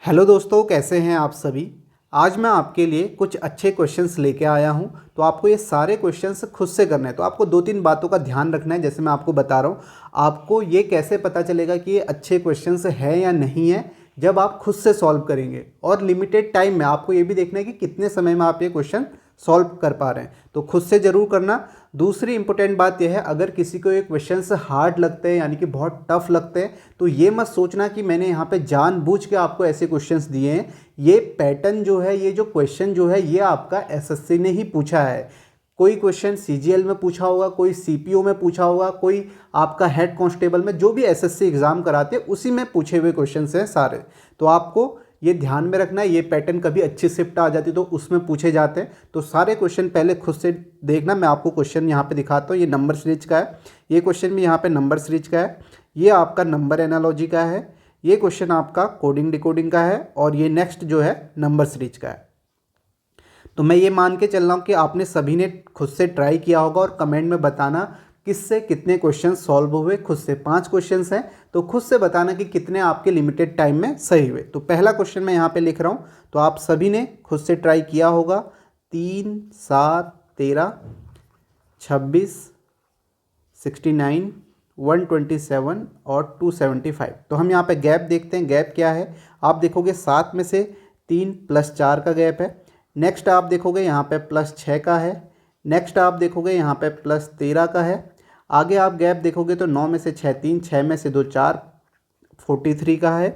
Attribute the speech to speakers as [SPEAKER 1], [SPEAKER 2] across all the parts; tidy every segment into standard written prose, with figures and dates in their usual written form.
[SPEAKER 1] Hello दोस्तों, कैसे हैं आप सभी। आज मैं आपके लिए कुछ अच्छे क्वेश्चंस लेके आया हूं। तो आपको ये सारे क्वेश्चंस खुद से करने हैं। तो आपको दो तीन बातों का ध्यान रखना है। जैसे मैं आपको बता रहा हूं, आपको ये कैसे पता चलेगा कि ये अच्छे क्वेश्चंस हैं या नहीं है, जब आप खुद से सॉल्व करेंगे। और लिमिटेड टाइम में आपको ये भी देखना है कि कितने समय में आप ये क्वेश्चन सॉल्व कर पा रहे हैं। तो खुद से ज़रूर करना। दूसरी इंपॉर्टेंट बात यह है, अगर किसी को ये क्वेश्चंस हार्ड लगते हैं यानी कि बहुत टफ लगते हैं, तो ये मत सोचना कि मैंने यहाँ पे जानबूझ के आपको ऐसे क्वेश्चंस दिए हैं। ये पैटर्न जो है, ये जो क्वेश्चन जो है, ये आपका एसएससी ने ही पूछा है। कोई क्वेश्चन सीजीएल में पूछा होगा, कोई सीपीओ में पूछा होगा, कोई आपका हेड कांस्टेबल में, जो भी एसएससी एग्जाम कराते हैं उसी में पूछे हुए क्वेश्चंस हैं सारे। तो आपको ये ध्यान में रखना है। ये पैटर्न कभी अच्छी शिफ्ट आ जाती तो उसमें पूछे जाते हैं। तो सारे क्वेश्चन पहले खुद से देखना। मैं आपको क्वेश्चन यहाँ पे दिखाता हूँ। ये नंबर सीरीज का है। ये क्वेश्चन भी यहाँ पे नंबर सीरीज का है। ये आपका नंबर एनालॉजी का है। ये क्वेश्चन आपका कोडिंग डिकोडिंग का है। और ये नेक्स्ट जो है नंबर सीरीज का है। तो मैं ये मान के चल रहा हूँ कि आपने सभी ने खुद से ट्राई किया होगा। और कमेंट में बताना किससे कितने क्वेश्चन सॉल्व हुए। खुद से 5 क्वेश्चंस हैं, तो खुद से बताना कि कितने आपके लिमिटेड टाइम में सही हुए। तो पहला क्वेश्चन मैं यहाँ पे लिख रहा हूँ, तो आप सभी ने खुद से ट्राई किया होगा। 3, 7, 13, 26, 69, 127 और 275। तो हम यहाँ पे गैप देखते हैं। गैप क्या है, आप देखोगे 7 में से 3 + 4 का गैप है। नेक्स्ट आप देखोगे यहाँ पे +6 का है। नेक्स्ट आप देखोगे यहाँ पे +13 का है। आगे आप गैप देखोगे तो 9 में से 6 3, 6 में से 2 4, 43 का है।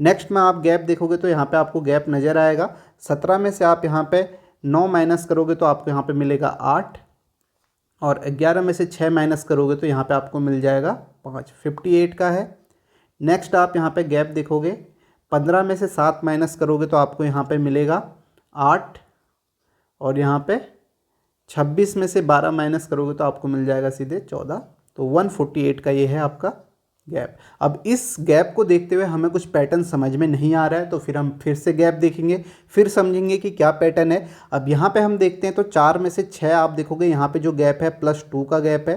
[SPEAKER 1] नेक्स्ट में आप गैप देखोगे तो यहाँ पे आपको गैप नज़र आएगा। 17 में से आप यहाँ पे 9 माइनस करोगे तो आपको यहाँ पे मिलेगा 8। और 11 में से 6 माइनस करोगे तो यहाँ पे आपको मिल जाएगा 5, 58 का है। नेक्स्ट आप यहाँ पे गैप देखोगे, 15 में से 7 माइनस करोगे तो आपको यहाँ पे मिलेगा 8। और यहाँ पे 26 में से 12 माइनस करोगे तो आपको मिल जाएगा सीधे 14। तो 148 का ये है आपका गैप। अब इस गैप को देखते हुए हमें कुछ पैटर्न समझ में नहीं आ रहा है, तो फिर हम फिर से गैप देखेंगे, फिर समझेंगे कि क्या पैटर्न है। अब यहाँ पे हम देखते हैं तो 4 में से 6 आप देखोगे यहाँ पे जो गैप है +2 का गैप है।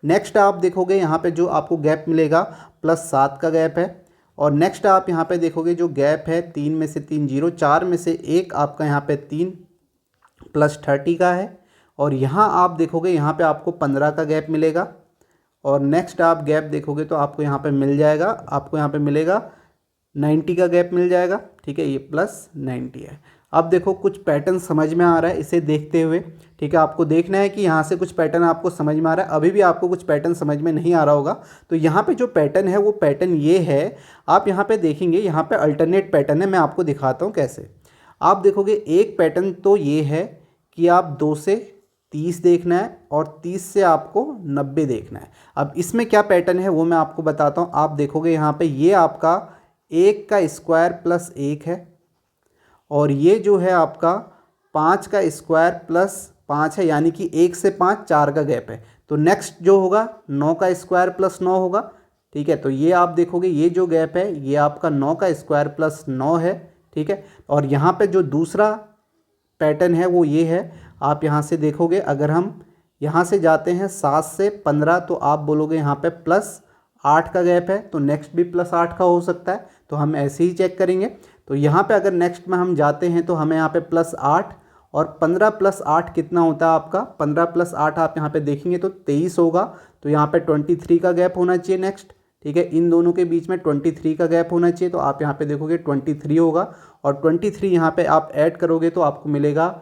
[SPEAKER 1] नेक्स्ट आप देखोगे यहाँ पे जो आपको गैप मिलेगा +7 का गैप है। और नेक्स्ट आप यहाँ पे देखोगे जो गैप है 3 में से 3 0, 4 में से 1 आपका यहाँ पे 3 +30 का है। और यहाँ आप देखोगे यहाँ पे आपको 15 का गैप मिलेगा। और नेक्स्ट आप गैप देखोगे तो आपको यहाँ पे मिल जाएगा, आपको यहाँ पे मिलेगा 90 का गैप मिल जाएगा। ठीक है, ये +90 है। अब देखो कुछ पैटर्न समझ में आ रहा है इसे देखते हुए। ठीक है, आपको देखना है कि यहाँ से कुछ पैटर्न आपको समझ में आ रहा है। अभी भी आपको कुछ पैटर्न समझ में नहीं आ रहा होगा, तो यहाँ पे जो पैटर्न है वो पैटर्न ये है। आप यहाँ पे देखेंगे, यहाँ पे अल्टरनेट पैटर्न है। मैं आपको दिखाता हूँ कैसे। आप देखोगे एक पैटर्न तो ये है कि आप 2 से 30 देखना है और 30 से आपको 90 देखना है। अब इसमें क्या पैटर्न है वो मैं आपको बताता हूँ। आप देखोगे यहाँ पे ये आपका 1 का स्क्वायर +1 है। और ये जो है आपका 5 का स्क्वायर +5 है, यानी कि 1 से 5 4 का गैप है। तो नेक्स्ट जो होगा 9 का स्क्वायर +9 होगा। ठीक है, तो ये आप देखोगे ये जो गैप है ये आपका 9 का स्क्वायर +9 है। ठीक है, और यहाँ पे जो दूसरा पैटर्न है वो ये है। आप यहाँ से देखोगे, अगर हम यहाँ से जाते हैं 7 से 15, तो आप बोलोगे यहाँ पे +8 का गैप है, तो नेक्स्ट भी +8 का हो सकता है। तो हम ऐसे ही चेक करेंगे। तो यहाँ पे अगर नेक्स्ट में हम जाते हैं तो हमें यहाँ पे +8 और 15 + 8 कितना होता है आपका। 15 + 8 आप यहाँ पे देखेंगे तो 23 होगा। तो यहाँ पे 23 का गैप होना चाहिए नेक्स्ट। ठीक है, इन दोनों के बीच में 23 का गैप होना चाहिए। तो आप यहाँ पे देखोगे 23 होगा। और 23 यहाँ पे आप ऐड करोगे तो आपको मिलेगा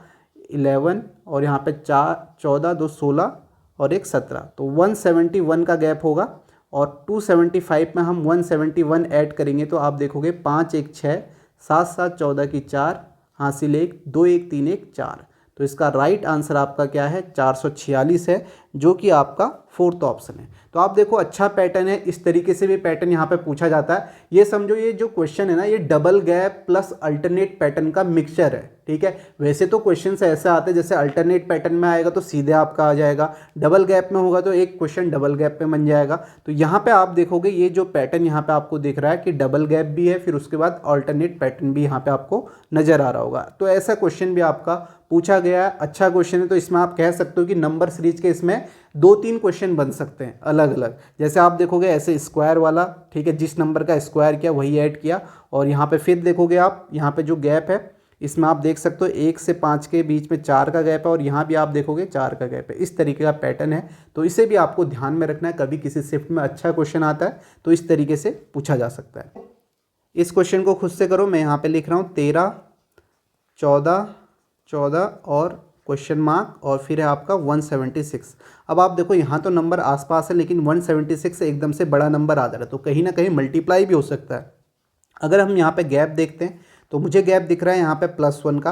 [SPEAKER 1] 11। और यहाँ पे 14 2 16 और 1 17, तो 171 का गैप होगा। और 275 में हम 171 ऐड करेंगे तो आप देखोगे 5 1 6, 7 7 14 की 4, हासिल 1 2 1 3 1 4। तो इसका राइट आंसर आपका क्या है, 446 है, जो कि आपका 4th ऑप्शन है। तो आप देखो अच्छा पैटर्न है। इस तरीके से भी पैटर्न यहाँ पे पूछा जाता है। ये समझो ये जो क्वेश्चन है ना, ये double gap plus alternate pattern का मिक्सचर है। ठीक है, वैसे तो क्वेश्चन ऐसे आते हैं जैसे अल्टरनेट पैटर्न में आएगा तो सीधे आपका आ जाएगा, डबल गैप में होगा तो एक क्वेश्चन डबल गैप पे बन जाएगा। तो यहाँ पे आप देखोगे ये जो पैटर्न यहाँ पे आपको दिख रहा है कि डबल गैप भी है, फिर उसके बाद अल्टरनेट पैटर्न भी यहाँ पे आपको नजर आ रहा होगा। तो ऐसा क्वेश्चन भी आपका पूछा गया है। अच्छा क्वेश्चन है, तो इसमें आप कह सकते हो कि नंबर सीरीज के इसमें दो तीन क्वेश्चन बन सकते हैं अलग अलग। जैसे आप देखोगे ऐसे स्क्वायर वाला, ठीक है, जिस नंबर का स्क्वायर किया वही ऐड किया, और यहाँ पे फिर देखोगे आप यहाँ पे जो गैप है इसमें आप देख सकते हो 1 से 5 के बीच में 4 का गैप है, और यहाँ भी आप देखोगे 4 का गैप है। इस तरीके का पैटर्न है, तो इसे भी आपको ध्यान में रखना है। कभी किसी शिफ्ट में अच्छा क्वेश्चन आता है तो इस तरीके से पूछा जा सकता है। इस क्वेश्चन को खुद से करो, मैं यहाँ पे लिख रहा हूँ 13, 14, 14 और क्वेश्चन मार्क, और फिर है आपका 176। अब आप देखो यहाँ तो नंबर आसपास है, लेकिन 176 से एकदम से बड़ा नंबर आ जा रहा है, तो कहीं ना कहीं मल्टीप्लाई भी हो सकता है। अगर हम यहाँ पे गैप देखते हैं तो मुझे गैप दिख रहा है यहाँ पे +1 का,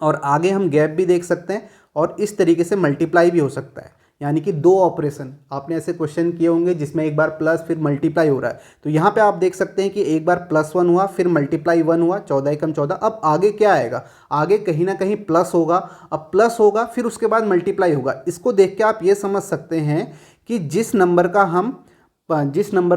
[SPEAKER 1] और आगे हम गैप भी देख सकते हैं, और इस तरीके से मल्टीप्लाई भी हो सकता है। यानी कि दो ऑपरेशन आपने ऐसे क्वेश्चन किए होंगे जिसमें एक बार प्लस फिर मल्टीप्लाई हो रहा है। तो यहाँ पे आप देख सकते हैं कि एक बार +1 हुआ, फिर मल्टीप्लाई 1 हुआ, 14 एकम 14। अब आगे क्या आएगा, आगे कहीं ना कहीं प्लस होगा। अब प्लस होगा फिर उसके बाद मल्टीप्लाई होगा। इसको देख के आप ये समझ सकते हैं कि जिस नंबर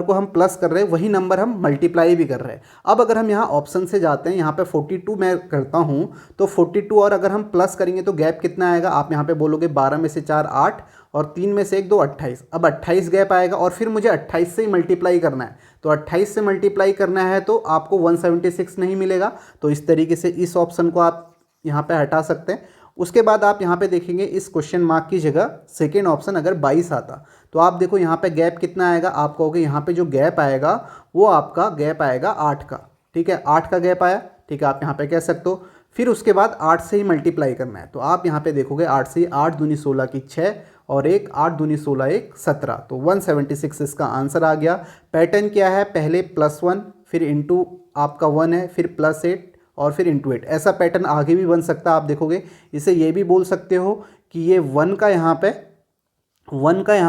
[SPEAKER 1] को हम प्लस कर रहे हैं वही नंबर हम मल्टीप्लाई भी कर रहे हैं। अब अगर हम यहाँ ऑप्शन से जाते हैं, यहाँ पे 42 मैं करता हूँ, तो 42 और अगर हम प्लस करेंगे तो गैप कितना आएगा, आप यहाँ पे बोलोगे 12 में से 4 8 और 3 में से 1 2 28। अब 28 गैप आएगा, और फिर मुझे 28 से ही मल्टीप्लाई करना है। तो 28 से मल्टीप्लाई करना है तो आपको 176 नहीं मिलेगा। तो इस तरीके से इस ऑप्शन को आप यहाँ पे हटा सकते हैं। उसके बाद आप यहाँ पे देखेंगे इस क्वेश्चन मार्क की जगह सेकेंड ऑप्शन अगर 22 आता, तो आप देखो यहाँ पे गैप कितना आएगा, आप कहोगे यहाँ पे जो गैप आएगा वो आपका गैप आएगा 8 का। ठीक है, 8 का गैप आया, ठीक है, आप यहाँ पे कह सकते हो। फिर उसके बाद 8 से ही मल्टीप्लाई करना है, तो आप यहाँ पे देखोगे 8 से ही 8 दूनी 16 की 6 और 1 8 दूनी 16 1 17। तो 176 इसका आंसर आ गया। पैटर्न क्या है, पहले +1 फिर इंटू आपका 1 है, फिर +8 और फिर इंटू 8। ऐसा पैटर्न आगे भी बन सकता है। आप देखोगे इसे ये भी बोल सकते हो कि ये 1 का यहाँ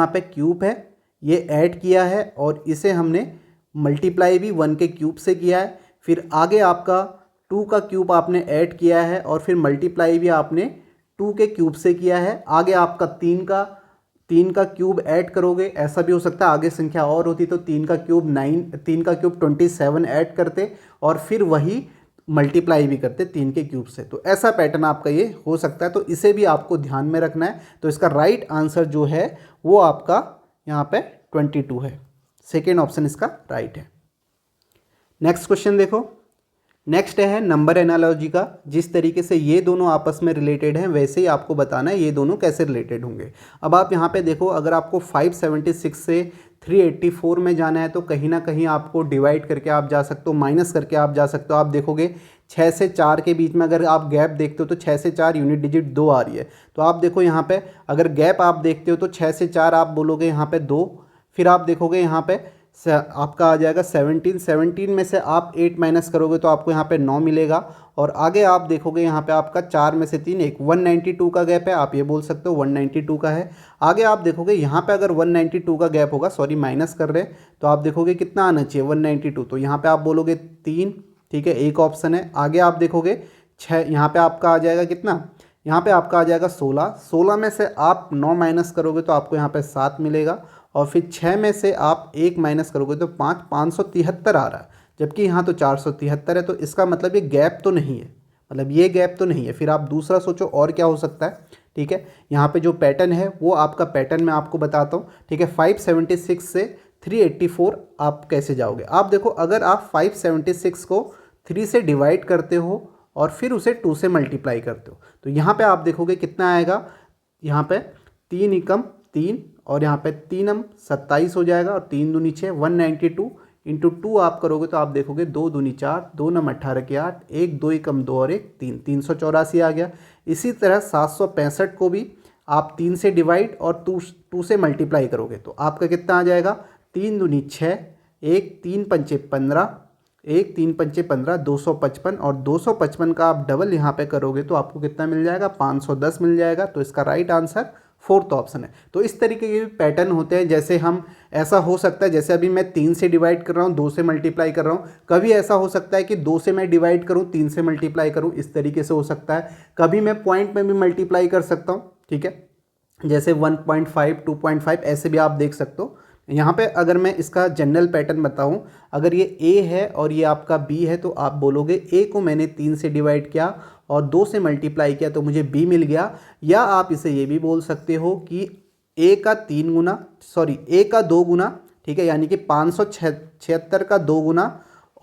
[SPEAKER 1] पे क्यूब है, ये ऐड किया है, और इसे हमने मल्टीप्लाई भी 1 के क्यूब से किया है। फिर आगे आपका 2 का क्यूब आपने ऐड किया है, और फिर मल्टीप्लाई भी आपने 2 के क्यूब से किया है। आगे आपका 3 का क्यूब ऐड करोगे, ऐसा भी हो सकता है आगे संख्या और होती तो 3 का क्यूब 27 ऐड करते, और फिर वही मल्टीप्लाई भी करते 3 के क्यूब से। तो ऐसा पैटर्न आपका ये हो सकता है, तो इसे भी आपको ध्यान में रखना है। तो इसका राइट आंसर जो है वो आपका यहाँ पे 22 है। सेकेंड ऑप्शन इसका राइट है। नेक्स्ट क्वेश्चन देखो, नेक्स्ट है नंबर एनालॉजी का। जिस तरीके से ये दोनों आपस में रिलेटेड हैं वैसे ही आपको बताना है ये दोनों कैसे रिलेटेड होंगे। अब आप यहाँ पे देखो, अगर आपको 576 से 384 में जाना है तो कहीं ना कहीं आपको डिवाइड करके आप जा सकते हो, माइनस करके आप जा सकते हो। आप देखोगे 6 से 4 के बीच में अगर आप गैप देखते हो तो 6 से 4 यूनिट डिजिट 2 आ रही है। तो आप देखो यहाँ पे अगर गैप आप देखते हो तो 6 से 4 आप बोलोगे यहाँ पे 2, फिर आप देखोगे यहाँ पे आपका आ जाएगा 17 में से आप 8 माइनस करोगे तो आपको यहाँ पे 9 मिलेगा। और आगे आप देखोगे यहाँ पे आपका 4 में से 3 एक 192 का गैप है, आप ये बोल सकते हो 192 का है। आगे आप देखोगे यहाँ पे अगर 192 का गैप होगा, सॉरी माइनस कर रहे हैं, तो आप देखोगे कितना आना चाहिए 192, तो यहाँ पे आप बोलोगे 3, ठीक है, एक ऑप्शन है। आगे आप देखोगे 6, यहाँ पे आपका आ जाएगा कितना, यहाँ पे आपका आ जाएगा 16 में से आप 9 माइनस करोगे तो आपको यहाँ पे 7 मिलेगा, और फिर 6 में से आप 1 माइनस करोगे तो 573 आ रहा है, जबकि यहाँ तो 473 है। तो इसका मतलब ये गैप तो नहीं है, मतलब ये गैप तो नहीं है। फिर आप दूसरा सोचो और क्या हो सकता है, ठीक है। यहाँ पे जो पैटर्न है वो आपका पैटर्न मैं आपको बताता हूँ, ठीक है। 576 से 384 आप कैसे जाओगे। आप देखो अगर आप 576 को 3 से डिवाइड करते हो और फिर उसे 2 से मल्टीप्लाई करते हो तो यहाँ पे आप देखोगे कितना आएगा, यहाँ पे 3 एकम 3 और यहाँ पे 3 हम 27 हो जाएगा, और 3 दूनी 6 192 इंटू 2 आप करोगे तो आप देखोगे 2 दूनी 4 2 नम 18 के 8 1 2 एकम 2 और 1 3 384 आ गया। इसी तरह 765 को भी आप 3 से डिवाइड और 2 से मल्टीप्लाई करोगे तो आपका कितना आ जाएगा, 3 दूनी 6 1 3 पंचे 15 1 3 पंचे 15 255, और 255 का आप डबल यहाँ पे करोगे तो आपको कितना मिल जाएगा, 510 मिल जाएगा। तो इसका राइट आंसर फोर्थ ऑप्शन है। तो इस तरीके के भी पैटर्न होते हैं, जैसे हम ऐसा हो सकता है जैसे अभी मैं 3 से डिवाइड कर रहा हूँ 2 से मल्टीप्लाई कर रहा हूँ, कभी ऐसा हो सकता है कि 2 से मैं डिवाइड करूँ 3 से मल्टीप्लाई करूँ, इस तरीके से हो सकता है। कभी मैं पॉइंट में भी मल्टीप्लाई कर सकता हूँ, ठीक है, जैसे 1.5 2.5 ऐसे भी आप देख सकते हो। यहाँ पे अगर मैं इसका जनरल पैटर्न बताऊँ, अगर ये A है और ये आपका B है तो आप बोलोगे A को मैंने 3 से डिवाइड किया और 2 से मल्टीप्लाई किया तो मुझे B मिल गया। या आप इसे ये भी बोल सकते हो कि ए का 3 गुना, सॉरी ए का 2 गुना, ठीक है, यानी कि 576 का 2 गुना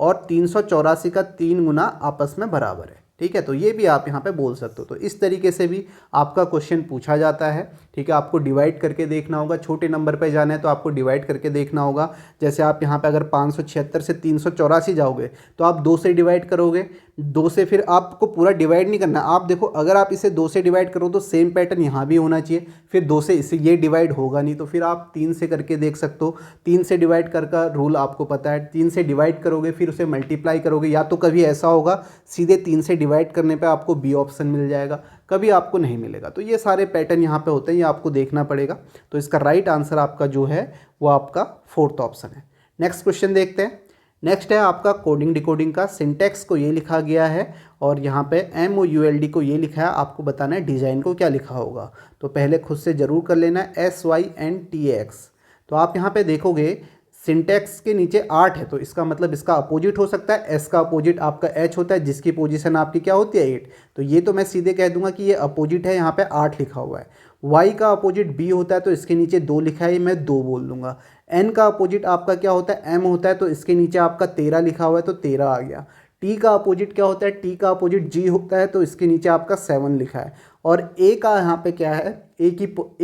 [SPEAKER 1] और 384 का 3 गुना आपस में बराबर है, ठीक है। तो ये भी आप यहाँ पे बोल सकते हो। तो इस तरीके से भी आपका क्वेश्चन पूछा जाता है, ठीक है। आपको डिवाइड करके देखना होगा, छोटे नंबर पे जाना है तो आपको डिवाइड करके देखना होगा। जैसे आप यहाँ पे अगर 576 से 384 जाओगे तो आप 2 से डिवाइड करोगे, 2 से फिर आपको पूरा डिवाइड नहीं करना। आप देखो अगर आप इसे 2 से डिवाइड करो तो सेम पैटर्न यहाँ भी होना चाहिए, फिर 2 से इसे ये डिवाइड होगा नहीं तो फिर आप 3 से करके देख सकते हो। 3 से डिवाइड कर का रूल आपको पता है, 3 से डिवाइड करोगे फिर उसे मल्टीप्लाई करोगे, या तो कभी ऐसा होगा सीधे 3 से डिवाइड करने पे आपको बी ऑप्शन मिल जाएगा, कभी आपको नहीं मिलेगा। तो ये सारे पैटर्न यहाँ पे होते हैं, ये आपको देखना पड़ेगा। तो इसका राइट आंसर आपका जो है वो आपका 4th ऑप्शन है। नेक्स्ट क्वेश्चन देखते हैं। नेक्स्ट है आपका कोडिंग डिकोडिंग का। सिंटैक्स को ये लिखा गया है और यहाँ पे MOULD को ये लिखा है, आपको बताना है डिज़ाइन को क्या लिखा होगा। तो पहले खुद से ज़रूर कर लेना है SYNTAX। तो आप यहाँ पे देखोगे सिंटैक्स के नीचे 8 है, तो इसका मतलब इसका अपोजिट हो सकता है। एस का अपोजिट आपका H होता है जिसकी पोजीशन आपकी क्या होती है 8, तो ये तो मैं सीधे कह दूंगा कि ये अपोजिट है, यहाँ पे 8 लिखा हुआ है। Y का अपोजिट B होता है तो इसके नीचे 2 लिखा है, मैं 2 बोल दूंगा। N का अपोजिट आपका क्या होता है M होता है, तो इसके नीचे आपका 13 लिखा हुआ है तो 13 आ गया। T का अपोजिट क्या होता है, T का अपोजिट G होता है तो इसके नीचे आपका 7 लिखा है। और A का यहाँ पे क्या है, ए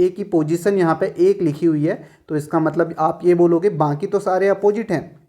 [SPEAKER 1] की पोजीशन यहाँ पे 1 लिखी हुई है, तो इसका मतलब आप ये बोलोगे बाकी तो सारे अपोजिट हैं,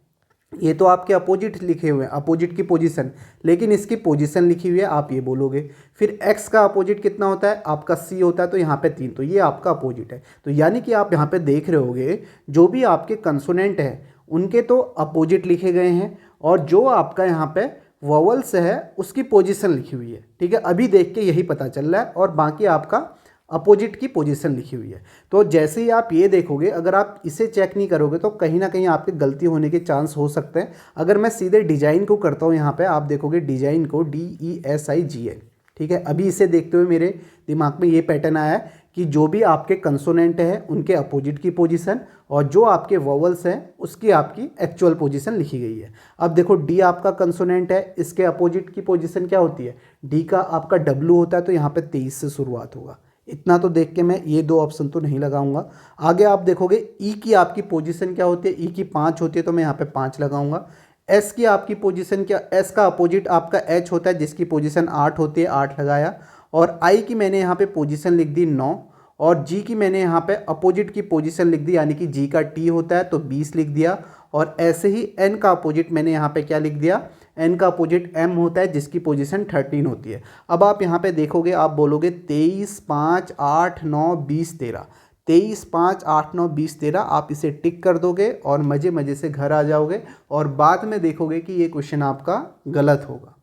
[SPEAKER 1] ये तो आपके अपोजिट लिखे हुए हैं, अपोजिट की पोजीशन, लेकिन इसकी पोजीशन लिखी हुई है, आप ये बोलोगे। फिर x का अपोजिट कितना होता है, आपका c होता है तो यहाँ पे 3, तो ये आपका अपोजिट है। तो यानी कि आप यहाँ पे देख रहे होगे जो भी आपके कंसोनेंट है उनके तो अपोजिट लिखे गए हैं, और जो आपका यहाँ पे वोवल्स है उसकी पोजीशन लिखी हुई है, ठीक है। अभी देख के यही पता चल रहा है, और बाकी आपका अपोजिट की पोजीशन लिखी हुई है। तो जैसे ही आप ये देखोगे, अगर आप इसे चेक नहीं करोगे तो कहीं ना कहीं आपके गलती होने के चांस हो सकते हैं। अगर मैं सीधे डिजाइन को करता हूँ, यहाँ पे आप देखोगे डिजाइन को DESIGN, ठीक है। अभी इसे देखते हुए मेरे दिमाग में ये पैटर्न आया है कि जो भी आपके कंसोनेंट है उनके अपोजिट की पोजीशन, और जो आपके वोवल्स हैं उसकी आपकी एक्चुअल पोजीशन लिखी गई है। अब देखो D आपका कंसोनेंट है, इसके अपोजिट की पोजीशन क्या होती है, D का आपका W होता है, तो यहाँ पे 23 से शुरुआत होगा। इतना तो देख के मैं ये 2 ऑप्शन तो नहीं लगाऊंगा। आगे आप देखोगे E की आपकी पोजीशन क्या होती है, E की 5 होती है तो मैं यहाँ पे 5 लगाऊंगा। S की आपकी पोजीशन क्या, S का अपोजिट आपका H होता है जिसकी पोजीशन 8 होती है, 8 लगाया। और I की मैंने यहाँ पे पोजीशन लिख दी 9, और G की मैंने यहाँ पे अपोजिट की पोजीशन लिख दी, यानी कि G का T होता है तो 20 लिख दिया। और ऐसे ही N का अपोजिट मैंने यहाँ पे क्या लिख दिया, N का अपोजिट M होता है जिसकी पोजीशन 13 होती है। अब आप यहाँ पे देखोगे, आप बोलोगे 23, 5, 8, 9, 20, 13, 23, 5, 8, 9, 20, 13, आप इसे टिक कर दोगे और मज़े मज़े से घर आ जाओगे, और बाद में देखोगे कि ये क्वेश्चन आपका गलत होगा,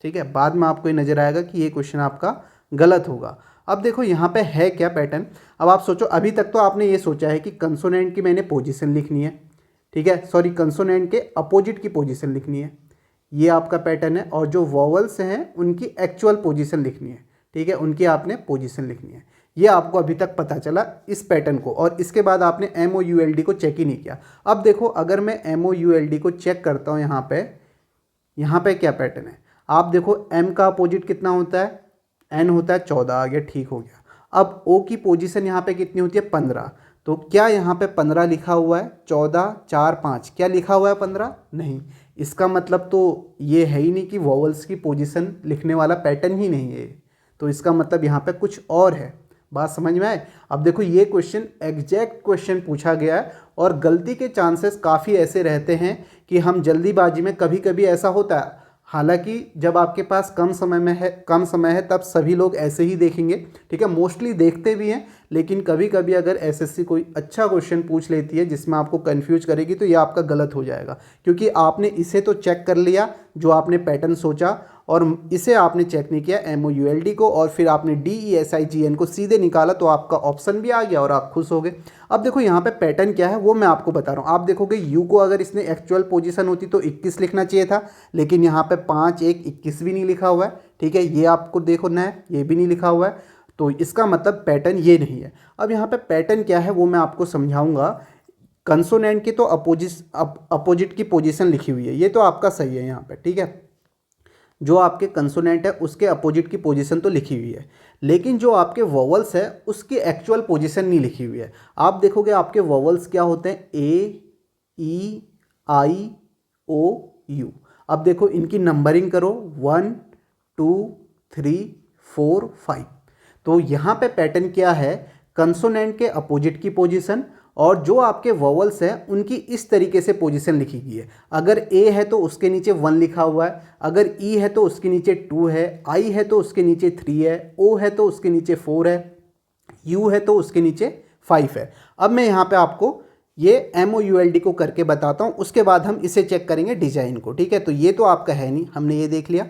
[SPEAKER 1] ठीक है। बाद में आपको ये नज़र आएगा कि ये क्वेश्चन आपका गलत होगा। अब देखो यहाँ पे है क्या पैटर्न। अब आप सोचो, अभी तक तो आपने ये सोचा है कि कंसोनेंट की मैंने पोजीशन लिखनी है, ठीक है, सॉरी कंसोनेंट के अपोजिट की पोजीशन लिखनी है, ये आपका पैटर्न है। और जो वोवल्स हैं उनकी एक्चुअल पोजीशन लिखनी है, ठीक है, उनकी आपने पोजीशन लिखनी है। ये आपको अभी तक पता चला इस पैटर्न को, और इसके बाद आपने MOULD को चेक ही नहीं किया। अब देखो अगर मैं MOULD को चेक करता हूँ, यहाँ पे क्या पैटर्न है, आप देखो M का अपोजिट कितना होता है, N होता है 14, आ गया, ठीक हो गया। अब O की पोजीशन यहाँ पे कितनी होती है, 15, तो क्या यहाँ पे 15 लिखा हुआ है, 14, 4, 5, क्या लिखा हुआ है 15, नहीं। इसका मतलब तो ये है ही नहीं कि वोवल्स की पोजीशन लिखने वाला पैटर्न ही नहीं है, तो इसका मतलब यहाँ पे कुछ और है। बात समझ में आए। अब देखो ये क्वेश्चन एग्जैक्ट क्वेश्चन पूछा गया है, और गलती के चांसेस काफ़ी ऐसे रहते हैं कि हम जल्दीबाजी में, कभी कभी ऐसा होता है, हालांकि जब आपके पास कम समय है तब सभी लोग ऐसे ही देखेंगे, ठीक है, मोस्टली देखते भी हैं। लेकिन कभी कभी अगर SSC कोई अच्छा क्वेश्चन पूछ लेती है जिसमें आपको कंफ्यूज करेगी, तो ये आपका गलत हो जाएगा, क्योंकि आपने इसे तो चेक कर लिया जो आपने पैटर्न सोचा, और इसे आपने चेक नहीं किया MOULD को, और फिर आपने DESIGN को सीधे निकाला, तो आपका ऑप्शन भी आ गया और आप खुश हो गए। अब देखो यहाँ पे पैटर्न क्या है वो मैं आपको बता रहा हूँ। आप देखोगे U को अगर इसने एक्चुअल पोजीशन होती तो 21 लिखना चाहिए था, लेकिन यहाँ पे 5, 1, 21 भी नहीं लिखा हुआ है, ठीक है, ये आपको देखना है, ये भी नहीं लिखा हुआ है, तो इसका मतलब पैटर्न ये नहीं है। अब यहाँ पे पैटर्न क्या है वो मैं आपको समझाऊंगा। कंसोनेंट की तो अपोजिट की पोजीशन लिखी हुई है, ये तो आपका सही है यहाँ पे, ठीक है। जो आपके कंसोनेंट है उसके अपोजिट की पोजीशन तो लिखी हुई है, लेकिन जो आपके वोवल्स है उसकी एक्चुअल पोजीशन नहीं लिखी हुई है। आप देखोगे आपके वोवल्स क्या होते हैं, ए, ई, आई, ओ, यू। अब देखो इनकी नंबरिंग करो 1 2 3 4 5। तो यहाँ पे पैटर्न क्या है, कंसोनेंट के अपोजिट की पोजीशन और जो आपके वोवल्स हैं उनकी इस तरीके से पोजीशन लिखी गई है। अगर ए है तो उसके नीचे 1 लिखा हुआ है, अगर ई है तो उसके नीचे 2 है, आई है तो उसके नीचे 3 है, ओ है तो उसके नीचे 4 है, यू है तो उसके नीचे 5 है। अब मैं यहाँ पे आपको ये MOULD को करके बताता हूँ, उसके बाद हम इसे चेक करेंगे डिजाइन को। ठीक है, तो ये तो आपका है नहीं, हमने ये देख लिया।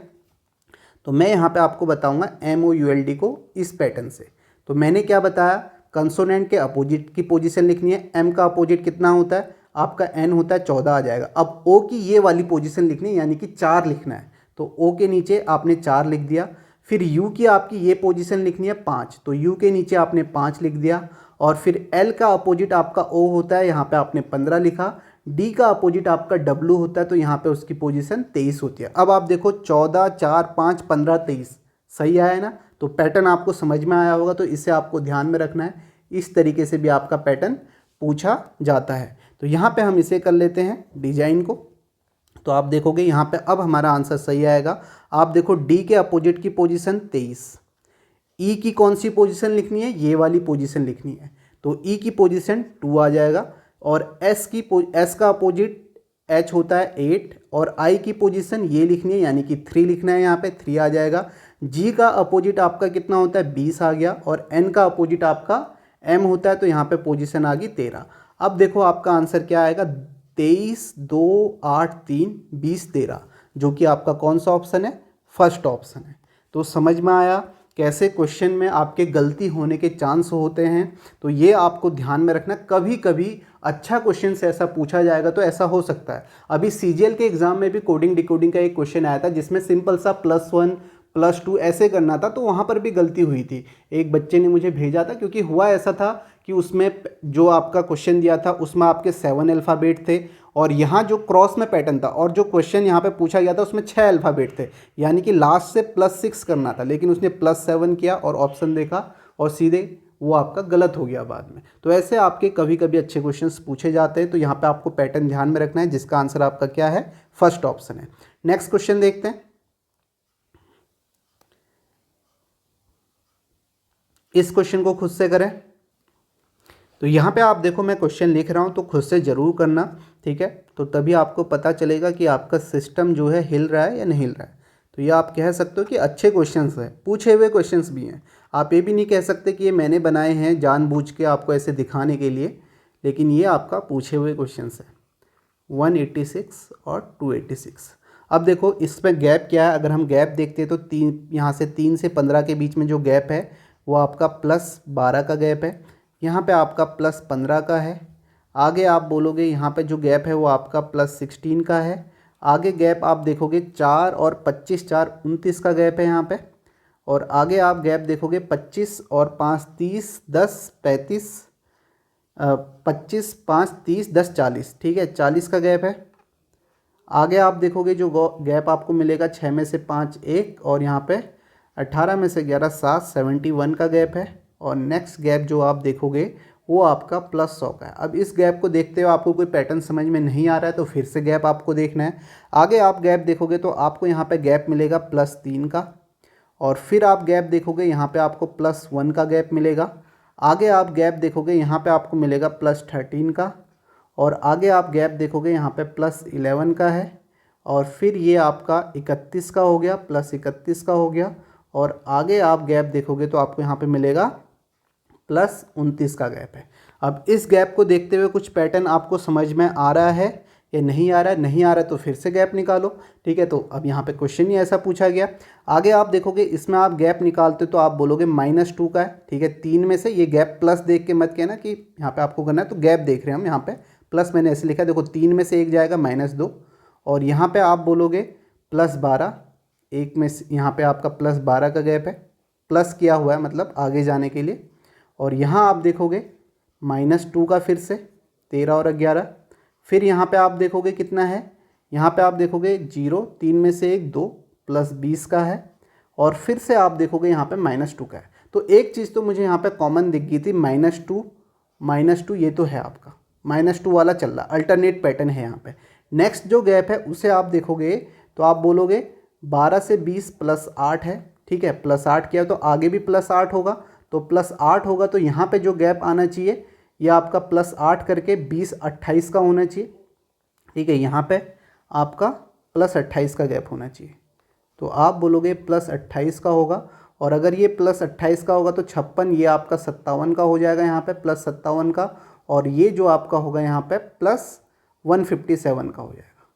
[SPEAKER 1] तो मैं यहाँ पे आपको बताऊंगा MOULD को इस पैटर्न से। तो मैंने क्या बताया, कंसोनेंट के अपोजिट की पोजीशन लिखनी है। M का अपोजिट कितना होता है, आपका N होता है 14 आ जाएगा। अब O की ये वाली पोजीशन लिखनी है, यानी कि 4 लिखना है। तो O के नीचे आपने 4 लिख दिया। फिर U की आपकी ये पोजीशन लिखनी है 5, तो U के नीचे आपने 5 लिख दिया। और फिर L का अपोजिट आपका O होता है, यहाँ पे आपने 15 लिखा। डी का अपोजिट आपका डब्लू होता है, तो यहाँ पे उसकी पोजीशन 23 होती है। अब आप देखो 14 4 5 15 23 सही आया ना। तो पैटर्न आपको समझ में आया होगा, तो इसे आपको ध्यान में रखना है। इस तरीके से भी आपका पैटर्न पूछा जाता है। तो यहाँ पे हम इसे कर लेते हैं डिजाइन को। तो आप देखोगे यहाँ पे अब हमारा आंसर सही आएगा। आप देखो डी के अपोजिट की पोजीशन 23, ई की कौन सी पोजीशन लिखनी है, ये वाली पोजीशन लिखनी है। तो ई की पोजीशन 2 आ जाएगा। और एस का अपोजिट एच होता है 8, और आई की पोजीशन ये लिखनी है, यानी कि 3 लिखना है, यहाँ पे 3 आ जाएगा। जी का अपोजिट आपका कितना होता है, 20 आ गया। और एन का अपोजिट आपका एम होता है, तो यहाँ पे पोजीशन आ गई 13। अब देखो आपका आंसर क्या आएगा, 23 2 8 3 20 13, जो कि आपका कौन सा ऑप्शन है, फर्स्ट ऑप्शन है। तो समझ में आया कैसे क्वेश्चन में आपके गलती होने के चांस होते हैं। तो ये आपको ध्यान में रखना, कभी कभी अच्छा क्वेश्चन से ऐसा पूछा जाएगा तो ऐसा हो सकता है। अभी CGL के एग्जाम में भी कोडिंग डिकोडिंग का एक क्वेश्चन आया था, जिसमें सिंपल सा +1 +2 ऐसे करना था, तो वहाँ पर भी गलती हुई थी। एक बच्चे ने मुझे भेजा था, क्योंकि हुआ ऐसा था कि उसमें जो आपका क्वेश्चन दिया था उसमें आपके 7 अल्फ़ाबेट थे, और यहाँ जो क्रॉस में पैटर्न था और जो क्वेश्चन यहाँ पे पूछा गया था उसमें 6 अल्फ़ाबेट थे, यानी कि लास्ट से +6 करना था, लेकिन उसने +7 किया और ऑप्शन देखा और सीधे वो आपका गलत हो गया बाद में। तो ऐसे आपके कभी कभी अच्छे क्वेश्चंस पूछे जाते हैं। तो यहाँ पे आपको पैटर्न ध्यान में रखना है, जिसका आंसर आपका क्या है, फर्स्ट ऑप्शन है। नेक्स्ट क्वेश्चन देखते हैं। इस क्वेश्चन को खुद से करें। तो यहाँ पे आप देखो मैं क्वेश्चन लिख रहा हूँ, तो खुद से ज़रूर करना, ठीक है। तो तभी आपको पता चलेगा कि आपका सिस्टम जो है हिल रहा है या नहीं हिल रहा है। तो ये आप कह सकते हो कि अच्छे क्वेश्चंस हैं, पूछे हुए क्वेश्चंस भी हैं। आप ये भी नहीं कह सकते कि ये मैंने बनाए हैं जानबूझ के आपको ऐसे दिखाने के लिए, लेकिन ये आपका पूछे हुए क्वेश्चंस हैं। 186 और 286। अब देखो इसमें गैप क्या है, अगर हम गैप देखते हैं तो यहाँ से 3 से 15 के बीच में जो गैप है वो आपका +12 का गैप है। यहाँ पे आपका +15 का है। आगे आप बोलोगे यहाँ पे जो गैप है वो आपका +16 का है। आगे गैप आप देखोगे 4 और 25 4 29 का गैप है यहाँ पे। और आगे आप गैप देखोगे 25 और 5 30 10 35 25 5 30 10 40, ठीक है, 40 का गैप है। आगे आप देखोगे जो गैप आपको मिलेगा 6 में से 5 1, और यहाँ पे 18 में से 11 7 71 का गैप है। और नेक्स्ट गैप जो आप देखोगे वो आपका +100 का है। अब इस गैप को देखते हुए आपको कोई पैटर्न समझ में नहीं आ रहा है तो फिर से गैप आपको देखना है। आगे आप गैप देखोगे तो आपको यहाँ पे गैप मिलेगा +3 का, और फिर आप गैप देखोगे यहाँ पे आपको +1 का गैप मिलेगा। आगे आप गैप देखोगे यहाँ पे आपको मिलेगा +13 का, और आगे आप गैप देखोगे यहाँ पे +11 का है। और फिर ये आपका 31 का हो गया, +31 का हो गया। और आगे आप गैप देखोगे तो आपको यहाँ पे मिलेगा +29 का गैप है। अब इस गैप को देखते हुए कुछ पैटर्न आपको समझ में आ रहा है या नहीं आ रहा है, नहीं आ रहा है तो फिर से गैप निकालो, ठीक है। तो अब यहाँ पे क्वेश्चन ही ऐसा पूछा गया। आगे आप देखोगे इसमें आप गैप निकालते तो आप बोलोगे -2 का है, ठीक है। 3 में से ये गैप प्लस देख के मत कहना कि यहाँ पे आपको करना है, तो गैप देख रहे हैं हम यहाँ पे, प्लस मैंने ऐसे लिखा, देखो 3 में से एक जाएगा -2, और यहाँ पे आप बोलोगे +12, एक में से यहाँ पे आपका +12 का गैप है, प्लस किया हुआ है मतलब आगे जाने के लिए। और यहाँ आप देखोगे -2 का फिर से 13 और 11। फिर यहाँ पे आप देखोगे कितना है, यहाँ पे आप देखोगे 0, 3 में से 1 2, +20 का है और फिर से आप देखोगे यहाँ पे -2 का है। तो एक चीज़ तो मुझे यहाँ पे कॉमन दिख गई थी, -2 ये तो है आपका -2 वाला चल रहा, अल्टरनेट पैटर्न है यहाँ पे। नेक्स्ट जो गैप है उसे आप देखोगे तो आप बोलोगे 12 से 20 +8 है, ठीक है, +8 किया तो आगे भी +8 होगा, तो +8 होगा तो यहाँ पे जो गैप आना चाहिए ये आपका +8 करके 20 28 का होना चाहिए, ठीक है, यहाँ पे आपका +28 का गैप होना चाहिए। तो आप बोलोगे +28 का होगा और अगर ये +28 का होगा तो 56, ये आपका 57 का हो जाएगा यहाँ पे, +57 का, और ये जो आपका होगा यहाँ पे +157 का हो जाएगा,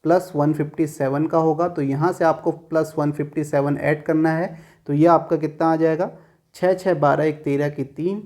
[SPEAKER 1] +157 का होगा। तो यहाँ से आपको +157 ऐड करना है, तो ये आपका कितना आ जाएगा, 6 6 12 1 13 की 3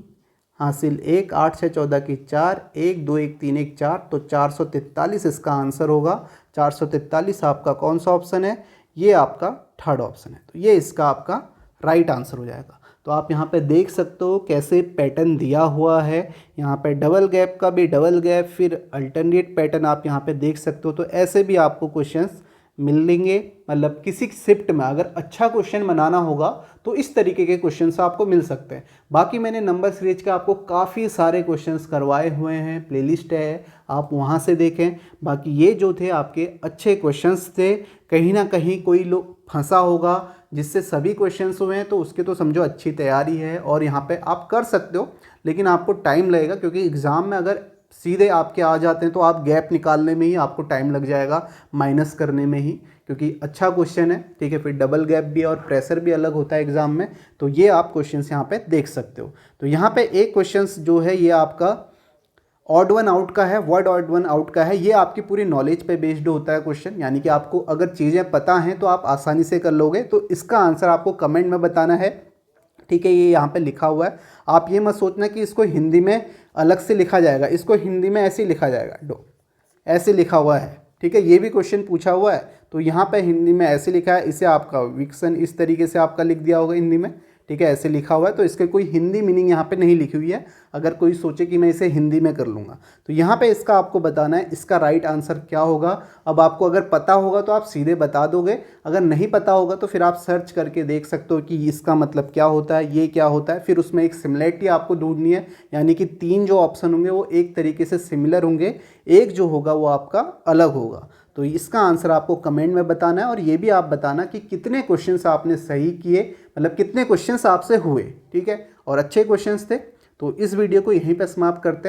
[SPEAKER 1] हासिल 1 8 6 14 की 4 1 2 1 3 1 4, तो 443 इसका आंसर होगा। 443 आपका कौन सा ऑप्शन है, ये आपका थर्ड ऑप्शन है, तो ये इसका आपका राइट आंसर हो जाएगा। तो आप यहाँ पे देख सकते हो कैसे पैटर्न दिया हुआ है, यहाँ पे डबल गैप का भी डबल गैप, फिर अल्टरनेट पैटर्न आप यहाँ पे देख सकते हो। तो ऐसे भी आपको क्वेश्चंस मिलेंगे, मतलब किसी शिफ्ट में अगर अच्छा क्वेश्चन बनाना होगा तो इस तरीके के क्वेश्चंस आपको मिल सकते हैं। बाकी मैंने नंबर सीरीज के आपको काफ़ी सारे क्वेश्चंस करवाए हुए हैं, प्लेलिस्ट है, आप वहाँ से देखें। बाकी ये जो थे आपके अच्छे क्वेश्चंस थे, कहीं ना कहीं कोई लोग फंसा होगा जिससे सभी क्वेश्चंस हुए हैं, तो उसके तो समझो अच्छी तैयारी है और यहाँ पे आप कर सकते हो, लेकिन आपको टाइम लगेगा, क्योंकि एग्ज़ाम में अगर सीधे आपके आ जाते हैं तो आप गैप निकालने में ही आपको टाइम लग जाएगा, माइनस करने में ही, क्योंकि अच्छा क्वेश्चन है, ठीक है। फिर डबल गैप भी और प्रेशर भी अलग होता है एग्ज़ाम में, तो ये आप क्वेश्चंस यहाँ पे देख सकते हो। तो यहाँ पे एक क्वेश्चंस जो है ये आपका ऑड वन आउट का है, वर्ड ऑड वन आउट का है। ये आपकी पूरी नॉलेज पे बेस्ड होता है क्वेश्चन, यानी कि आपको अगर चीज़ें पता हैं तो आप आसानी से कर लोगे। तो इसका आंसर आपको कमेंट में बताना है, ठीक है, ये यहाँ पे लिखा हुआ है। आप ये मत सोचना कि इसको हिंदी में अलग से लिखा जाएगा, इसको हिंदी में ऐसे ही लिखा जाएगा, ऐसे लिखा हुआ है, ठीक है। ये भी क्वेश्चन पूछा हुआ है तो यहाँ पे हिंदी में ऐसे लिखा है, इसे आपका विक्सन इस तरीके से आपका लिख दिया होगा हिंदी में, ठीक है, ऐसे लिखा हुआ है। तो इसके कोई हिंदी मीनिंग यहाँ पे नहीं लिखी हुई है, अगर कोई सोचे कि मैं इसे हिंदी में कर लूँगा। तो यहाँ पे इसका आपको बताना है इसका राइट आंसर क्या होगा। अब आपको अगर पता होगा तो आप सीधे बता दोगे, अगर नहीं पता होगा तो फिर आप सर्च करके देख सकते हो कि इसका मतलब क्या होता है, ये क्या होता है। फिर उसमें एक सिमिलरिटी आपको ढूंढनी है, यानी कि 3 जो ऑप्शन होंगे वो एक तरीके से सिमिलर होंगे, एक जो होगा वो आपका अलग होगा। तो इसका आंसर आपको कमेंट में बताना है और ये भी आप बताना कि कितने क्वेश्चंस आपने सही किए, मतलब कितने क्वेश्चंस आपसे हुए, ठीक है, और अच्छे क्वेश्चंस थे। तो इस वीडियो को यहीं पे समाप्त करते हैं।